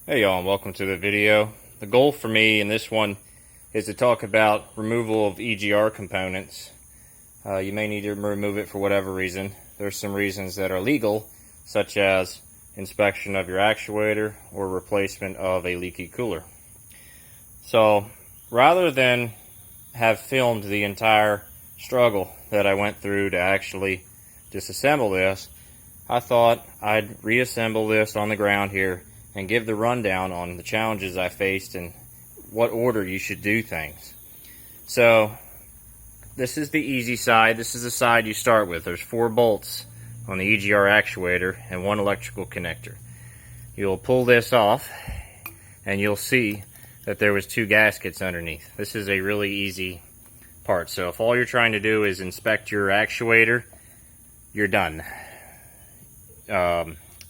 Hey y'all, and welcome to the video. The goal for me in this one is to talk about removal of EGR components. You may need to remove it for whatever reason. There's some reasons that are legal, such as inspection of your actuator or replacement of a leaky cooler. So rather than have filmed the entire struggle that I went through to actually disassemble this, I thought I'd reassemble this on the ground here and give the rundown on the challenges I faced and what order you should do things. So this is the easy side. This is the side you start with. There's 4 bolts on the Egr actuator and 1 electrical connector. You'll pull this off and you'll see that there was 2 gaskets underneath. This is a really easy part. So if all you're trying to do is inspect your actuator, you're done.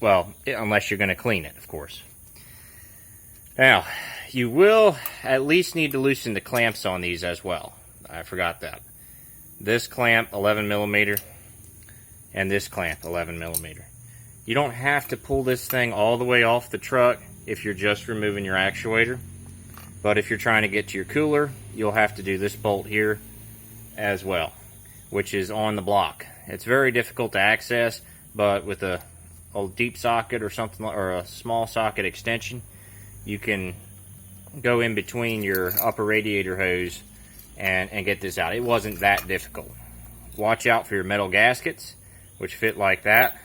Well, unless you're going to clean it, of course. Now, you will at least need to loosen the clamps on these as well. I forgot that. This clamp, 11mm, and this clamp, 11mm. You don't have to pull this thing all the way off the truck if you're just removing your actuator. But if you're trying to get to your cooler, you'll have to do this bolt here as well, which is on the block. It's very difficult to access, but with a deep socket or something, or a small socket extension, you can go in between your upper radiator hose and get this out. It wasn't that difficult. Watch out for your metal gaskets, which fit like that.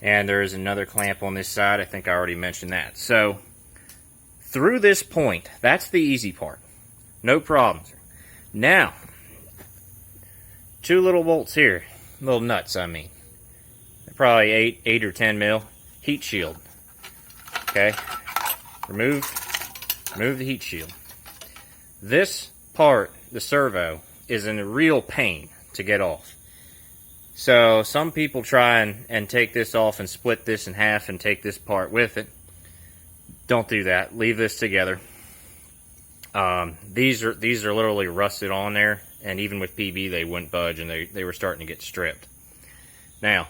And there is another clamp on this side. I think I already mentioned that. So through this point, that's the easy part. No problems. Now, 2 little bolts here, little nuts I mean. Probably 8 or 10 mil heat shield. Okay, remove the heat shield. This part, the servo, is in a real pain to get off. So some people try and take this off and split this in half and take this part with it. Don't do that. Leave this together. These are literally rusted on there, and even with PB they wouldn't budge, and they were starting to get stripped. Now,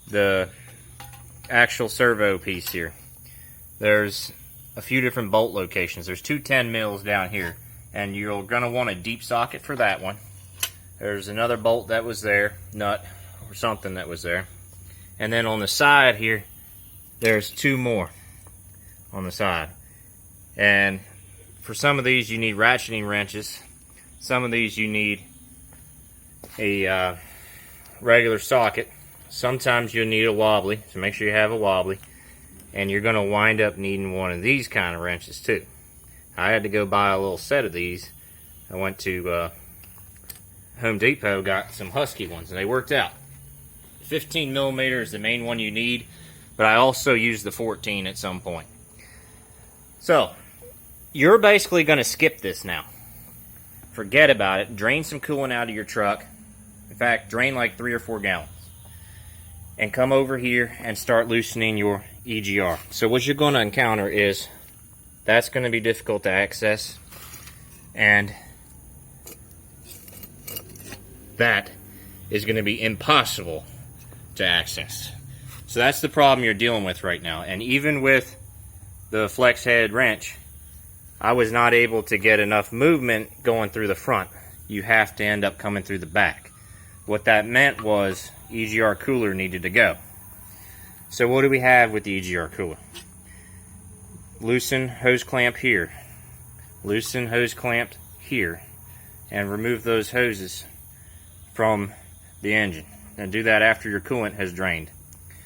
the actual servo piece here, there's a few different bolt locations. There's 2 10 mils down here, and you're going to want a deep socket for that one. There's another bolt that was there, nut or something that was there, and then on the side here there's 2 more on the side. And for some of these you need ratcheting wrenches. Some of these you need a regular socket. Sometimes you'll need a wobbly, so make sure you have a wobbly. And you're going to wind up needing one of these kind of wrenches too. I had to go buy a little set of these. I went to Home Depot, got some Husky ones, and they worked out. 15mm is the main one you need, but I also used the 14 at some point. So, you're basically going to skip this now. Forget about it. Drain some coolant out of your truck. In fact, drain like 3 or 4 gallons. And come over here and start loosening your EGR. So what you're going to encounter is that's going to be difficult to access, and that is going to be impossible to access. So that's the problem you're dealing with right now. And even with the flex head wrench, I was not able to get enough movement going through the front. You have to end up coming through the back. What that meant was EGR cooler needed to go. So what do we have with the EGR cooler? Loosen hose clamp here. Loosen hose clamp here. And remove those hoses from the engine. And do that after your coolant has drained.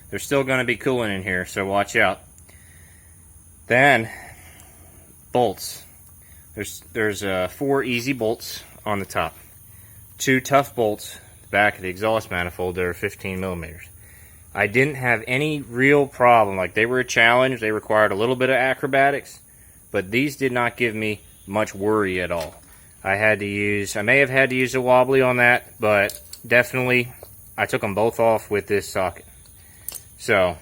There's still going to be coolant in here, so watch out. Then, bolts. There's 4 easy bolts on the top. 2 tough bolts back of the exhaust manifold that are 15mm. I didn't have any real problem. Like, they were a challenge. They required a little bit of acrobatics, but these did not give me much worry at all. I may have had to use a wobbly on that, but definitely I took them both off with this socket. So,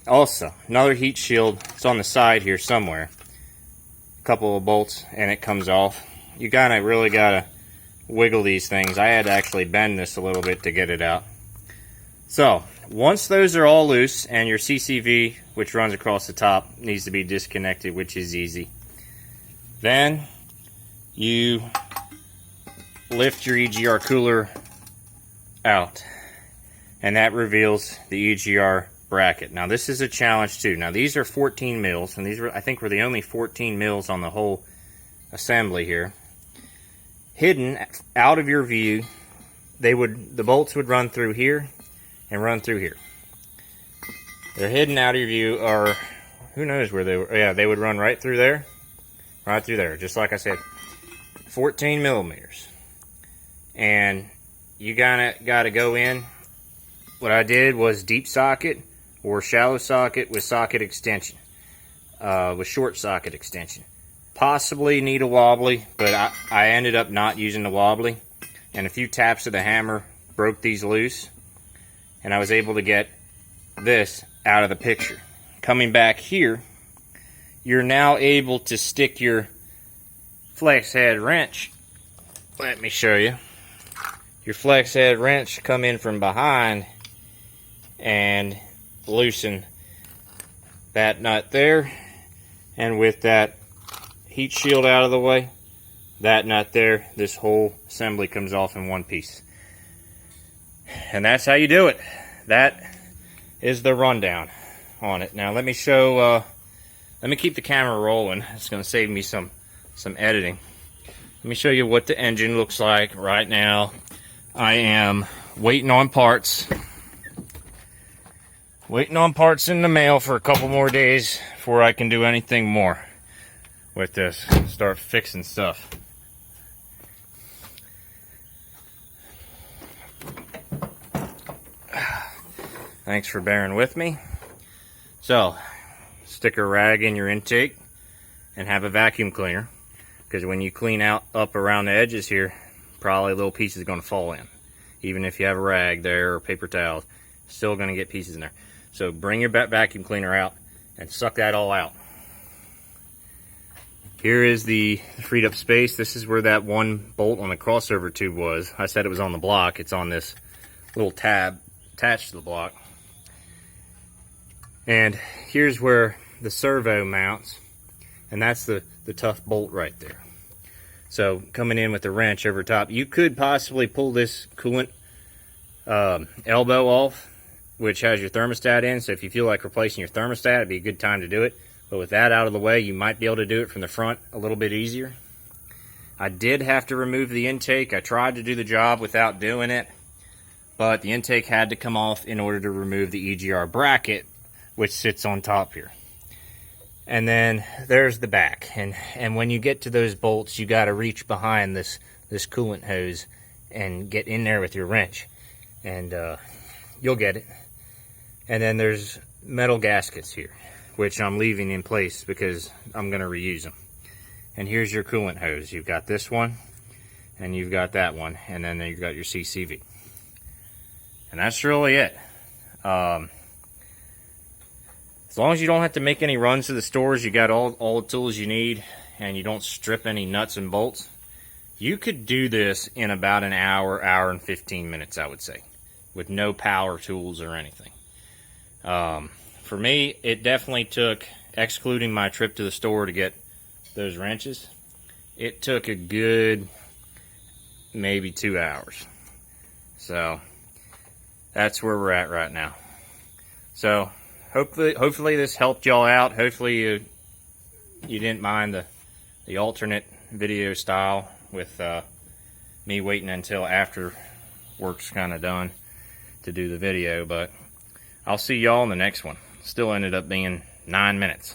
also, another heat shield. It's on the side here somewhere. A couple of bolts and it comes off. You really gotta wiggle these things. I had to actually bend this a little bit to get it out. So, once those are all loose and your CCV, which runs across the top, needs to be disconnected, which is easy, then you lift your EGR cooler out, and that reveals the EGR bracket. Now this is a challenge too. Now these are 14 mils, and these were, I think, were the only 14 mils on the whole assembly here. Hidden out of your view, the bolts would run through here and run through here. They're hidden out of your view, or who knows where they were. Yeah, they would run right through there, just like I said, 14 millimeters. And you gotta go in. What I did was deep socket or shallow socket with socket extension, with short socket extension. Possibly need a wobbly, but I ended up not using the wobbly, and a few taps of the hammer broke these loose, and I was able to get this out of the picture. Coming back here, you're now able to stick your flex head wrench. Let me show you. Your flex head wrench come in from behind and loosen that nut there, and with that heat shield out of the way, that nut there, this whole assembly comes off in one piece. And that's how you do it. That is the rundown on it. Now let me show, let me keep the camera rolling. It's going to save me some editing. Let me show you what the engine looks like right now. I am waiting on parts. Waiting on parts in the mail for a couple more days before I can do anything more with this. Start fixing stuff. Thanks for bearing with me. So, stick a rag in your intake and have a vacuum cleaner, because when you clean up around the edges here, probably a little piece is going to fall in. Even if you have a rag there or paper towels, still going to get pieces in there. So bring your vacuum cleaner out and suck that all out. Here is the freed up space. This is where that one bolt on the crossover tube was. I said it was on the block. It's on this little tab attached to the block. And here's where the servo mounts, and that's the tough bolt right there. So coming in with the wrench over top, you could possibly pull this coolant elbow off, which has your thermostat in. So if you feel like replacing your thermostat, it'd be a good time to do it. But with that out of the way, you might be able to do it from the front a little bit easier. I did have to remove the intake. I tried to do the job without doing it, but the intake had to come off in order to remove the EGR bracket, which sits on top here. And then there's the back. And when you get to those bolts, you got to reach behind this coolant hose and get in there with your wrench, and you'll get it. And then there's metal gaskets here, which I'm leaving in place because I'm going to reuse them. And here's your coolant hose. You've got this one, and you've got that one, and then you've got your CCV. And that's really it. As long as you don't have to make any runs to the stores, you got all the tools you need, and you don't strip any nuts and bolts, you could do this in about an hour and 15 minutes, I would say, with no power tools or anything. For me, it definitely took, excluding my trip to the store to get those wrenches, it took a good maybe 2 hours. So that's where we're at right now. So hopefully this helped y'all out. Hopefully you didn't mind the alternate video style with me waiting until after work's kind of done to do the video. But I'll see y'all in the next one. Still ended up being 9 minutes.